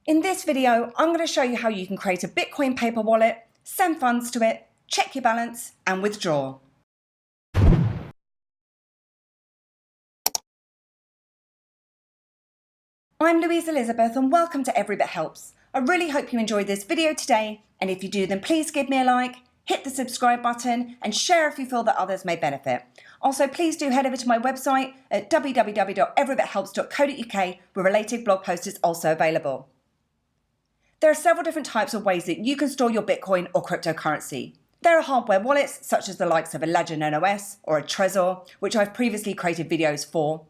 In this video, I'm going to show you how you can create a Bitcoin paper wallet, send funds to it, check your balance, and withdraw. I'm Louise Elizabeth and welcome to Every Bit Helps. I really hope you enjoyed this video today, and if you do, then please give me a like, hit the subscribe button, and share if you feel that others may benefit. Also, please do head over to my website at www.everybithelps.co.uk where related blog posts is also available. There are several different types of ways that you can store your Bitcoin or cryptocurrency. There are hardware wallets, such as the likes of a Ledger Nano S or a Trezor, which I've previously created videos for.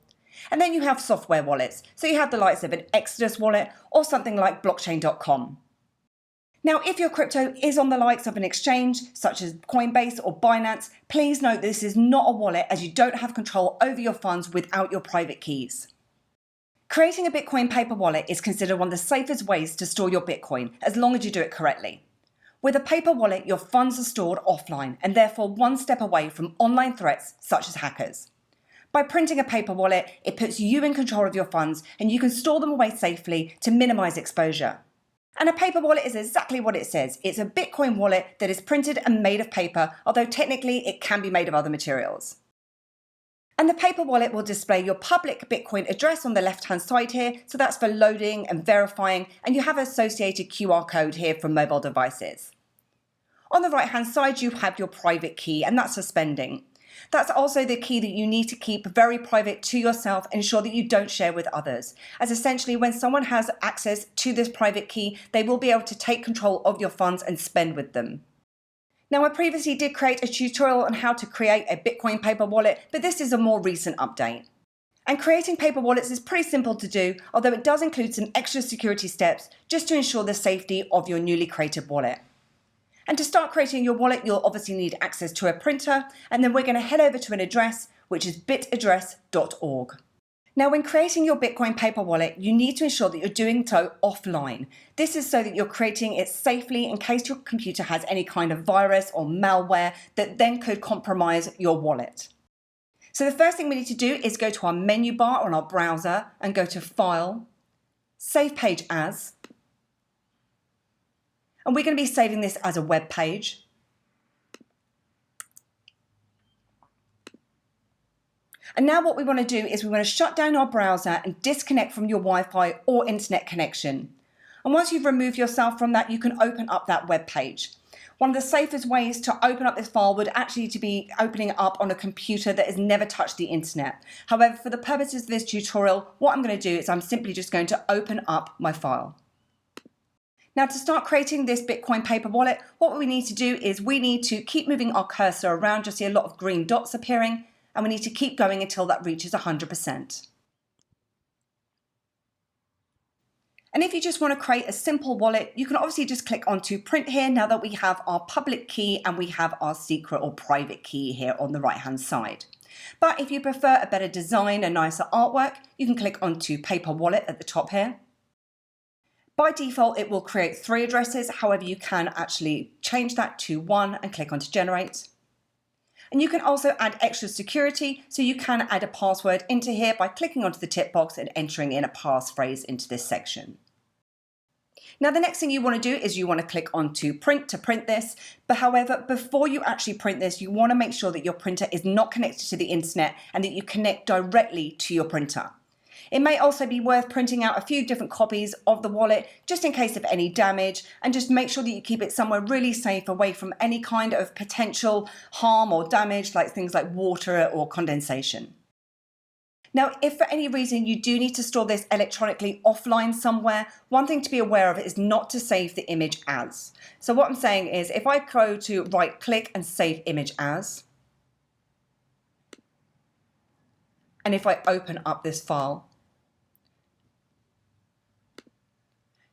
And then you have software wallets, so you have the likes of an Exodus wallet or something like blockchain.com. Now, if your crypto is on the likes of an exchange, such as Coinbase or Binance, please note this is not a wallet as you don't have control over your funds without your private keys. Creating a Bitcoin paper wallet is considered one of the safest ways to store your Bitcoin, as long as you do it correctly. With a paper wallet, your funds are stored offline and therefore one step away from online threats such as hackers. By printing a paper wallet, it puts you in control of your funds and you can store them away safely to minimize exposure. And a paper wallet is exactly what it says. It's a Bitcoin wallet that is printed and made of paper, although technically it can be made of other materials. And the paper wallet will display your public Bitcoin address on the left-hand side here, so that's for loading and verifying, and you have an associated QR code here from mobile devices. On the right-hand side, you have your private key, and that's for spending. That's also the key that you need to keep very private to yourself, ensure that you don't share with others, as essentially when someone has access to this private key, they will be able to take control of your funds and spend with them. Now, I previously did create a tutorial on how to create a Bitcoin paper wallet, but this is a more recent update. And creating paper wallets is pretty simple to do, although it does include some extra security steps just to ensure the safety of your newly created wallet. And to start creating your wallet, you'll obviously need access to a printer, and then we're going to head over to an address, which is bitaddress.org. Now, when creating your Bitcoin paper wallet, you need to ensure that you're doing so offline. This is so that you're creating it safely in case your computer has any kind of virus or malware that then could compromise your wallet. So the first thing we need to do is go to our menu bar on our browser and go to File, Save Page As. And we're going to be saving this as a web page. And now what we want to do is we want to shut down our browser and disconnect from your Wi-Fi or internet connection. And once you've removed yourself from that, you can open up that web page. One of the safest ways to open up this file would actually to be opening it up on a computer that has never touched the internet. However, for the purposes of this tutorial, what I'm going to do is I'm simply just going to open up my file. Now, to start creating this Bitcoin paper wallet, what we need to do is we need to keep moving our cursor around. You'll see a lot of green dots appearing, and we need to keep going until that reaches 100%. And if you just want to create a simple wallet, you can obviously just click onto print here now that we have our public key and we have our secret or private key here on the right hand side. But if you prefer a better design, a nicer artwork, you can click onto paper wallet at the top here. By default, it will create 3 addresses. However, you can actually change that to 1 and click onto generate. And you can also add extra security, so you can add a password into here by clicking onto the tick box and entering in a passphrase into this section. Now, the next thing you want to do is you want to click onto print to print this. But however, before you actually print this, you want to make sure that your printer is not connected to the internet and that you connect directly to your printer. It may also be worth printing out a few different copies of the wallet just in case of any damage, and just make sure that you keep it somewhere really safe away from any kind of potential harm or damage like things like water or condensation. Now, if for any reason you do need to store this electronically offline somewhere, one thing to be aware of is not to save the image as. So what I'm saying is if I go to right click and save image as, and if I open up this file,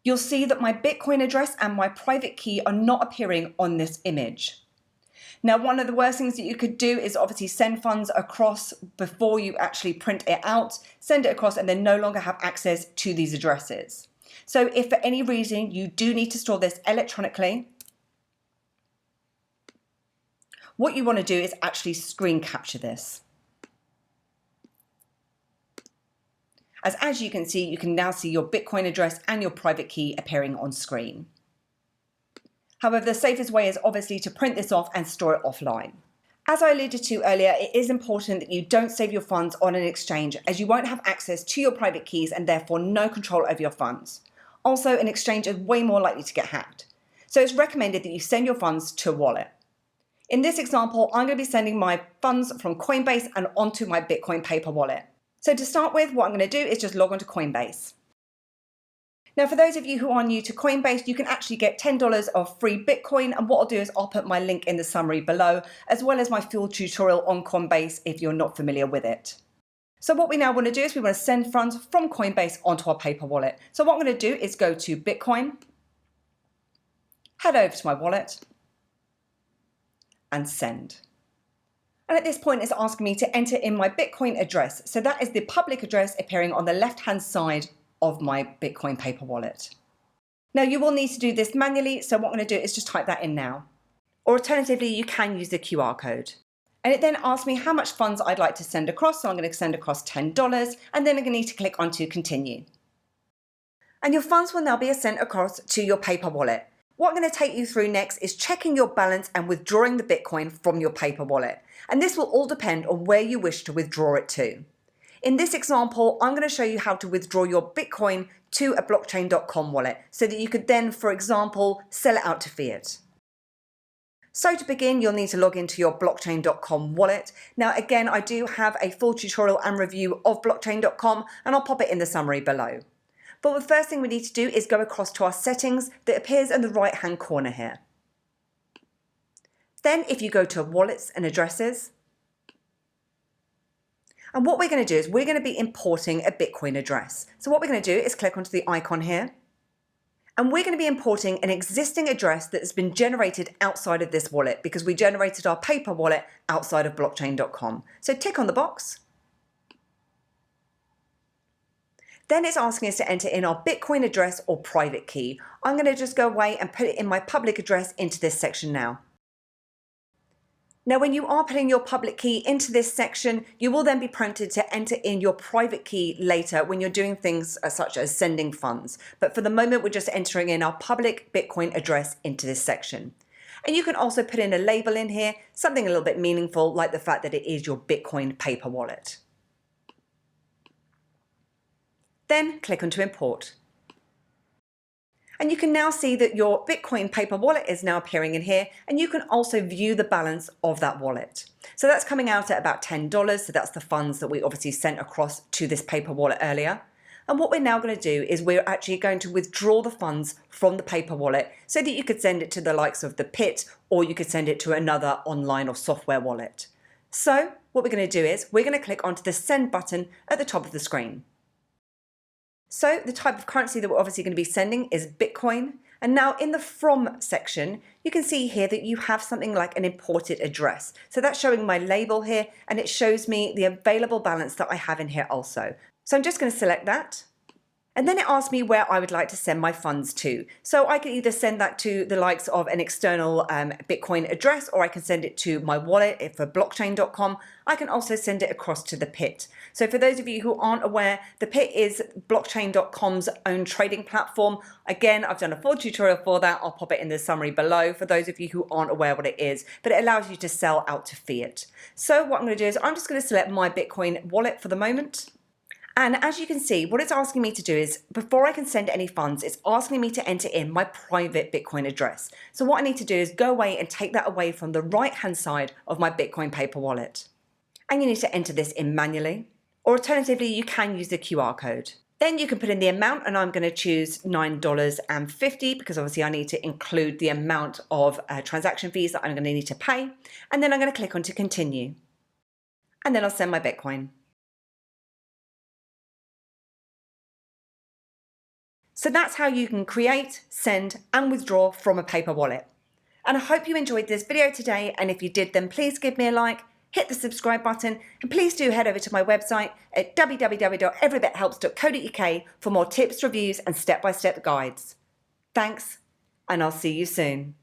you'll see that my Bitcoin address and my private key are not appearing on this image. Now, one of the worst things that you could do is obviously send funds across before you actually print it out, send it across and then no longer have access to these addresses. So if for any reason you do need to store this electronically, what you want to do is actually screen capture this. as you can see, you can now see your Bitcoin address and your private key appearing on screen. However, the safest way is obviously to print this off and store it offline. As I alluded to earlier, it is important that you don't save your funds on an exchange, as you won't have access to your private keys and therefore no control over your funds. Also, an exchange is way more likely to get hacked. So it's recommended that you send your funds to a wallet. In this example, I'm going to be sending my funds from Coinbase and onto my Bitcoin paper wallet. So to start with, what I'm going to do is just log on to Coinbase. Now, for those of you who are new to Coinbase, you can actually get $10 of free Bitcoin, and what I'll do is I'll put my link in the summary below, as well as my full tutorial on Coinbase if you're not familiar with it. So what we now want to do is we want to send funds from Coinbase onto our paper wallet. So what I'm going to do is go to Bitcoin, head over to my wallet, and send. And at this point, it's asking me to enter in my Bitcoin address. So that is the public address appearing on the left-hand side of my Bitcoin paper wallet. Now, you will need to do this manually, so what I'm going to do is just type that in now. Or alternatively, you can use the QR code. And it then asks me how much funds I'd like to send across, so I'm going to send across $10, and then I'm going to need to click on to continue. And your funds will now be sent across to your paper wallet. What I'm going to take you through next is checking your balance and withdrawing the Bitcoin from your paper wallet. And this will all depend on where you wish to withdraw it to. In this example, I'm going to show you how to withdraw your Bitcoin to a blockchain.com wallet so that you could then, for example, sell it out to fiat. So to begin, you'll need to log into your blockchain.com wallet. Now, again, I do have a full tutorial and review of blockchain.com, and I'll pop it in the summary below. But the first thing we need to do is go across to our settings that appears in the right-hand corner here. Then if you go to wallets and addresses, and what we're going to do is we're going to be importing a Bitcoin address. So what we're going to do is click onto the icon here, and we're going to be importing an existing address that has been generated outside of this wallet because we generated our paper wallet outside of blockchain.com. So tick on the box. Then it's asking us to enter in our Bitcoin address or private key. I'm going to just go away and put it in my public address into this section now. Now, when you are putting your public key into this section, you will then be prompted to enter in your private key later when you're doing things such as sending funds. But for the moment, we're just entering in our public Bitcoin address into this section. And you can also put in a label in here, something a little bit meaningful, like the fact that it is your Bitcoin paper wallet. Then click on to import. And you can now see that your Bitcoin paper wallet is now appearing in here, and you can also view the balance of that wallet. So that's coming out at about $10, so that's the funds that we obviously sent across to this paper wallet earlier. And what we're now going to do is we're actually going to withdraw the funds from the paper wallet so that you could send it to the likes of the Pit, or you could send it to another online or software wallet. So what we're going to do is we're going to click onto the send button at the top of the screen. So the type of currency that we're obviously going to be sending is Bitcoin. And now in the from section, you can see here that you have something like an imported address. So that's showing my label here, and it shows me the available balance that I have in here also. So I'm just going to select that. And then it asks me where I would like to send my funds to. So I can either send that to the likes of an external Bitcoin address, or I can send it to my wallet for blockchain.com. I can also send it across to the Pit. So for those of you who aren't aware, the Pit is blockchain.com's own trading platform. Again, I've done a full tutorial for that. I'll pop it in the summary below for those of you who aren't aware what it is, but it allows you to sell out to fiat. So what I'm going to do is I'm just going to select my Bitcoin wallet for the moment. And as you can see, what it's asking me to do is, before I can send any funds, it's asking me to enter in my private Bitcoin address. So what I need to do is go away and take that away from the right-hand side of my Bitcoin paper wallet. And you need to enter this in manually, or alternatively, you can use the QR code. Then you can put in the amount, and I'm going to choose $9.50 because obviously I need to include the amount of transaction fees that I'm going to need to pay. And then I'm going to click on to continue. And then I'll send my Bitcoin. So that's how you can create, send, and withdraw from a paper wallet. And I hope you enjoyed this video today, and if you did, then please give me a like, hit the subscribe button, and please do head over to my website at www.everybithelps.co.uk for more tips, reviews, and step-by-step guides. Thanks, and I'll see you soon.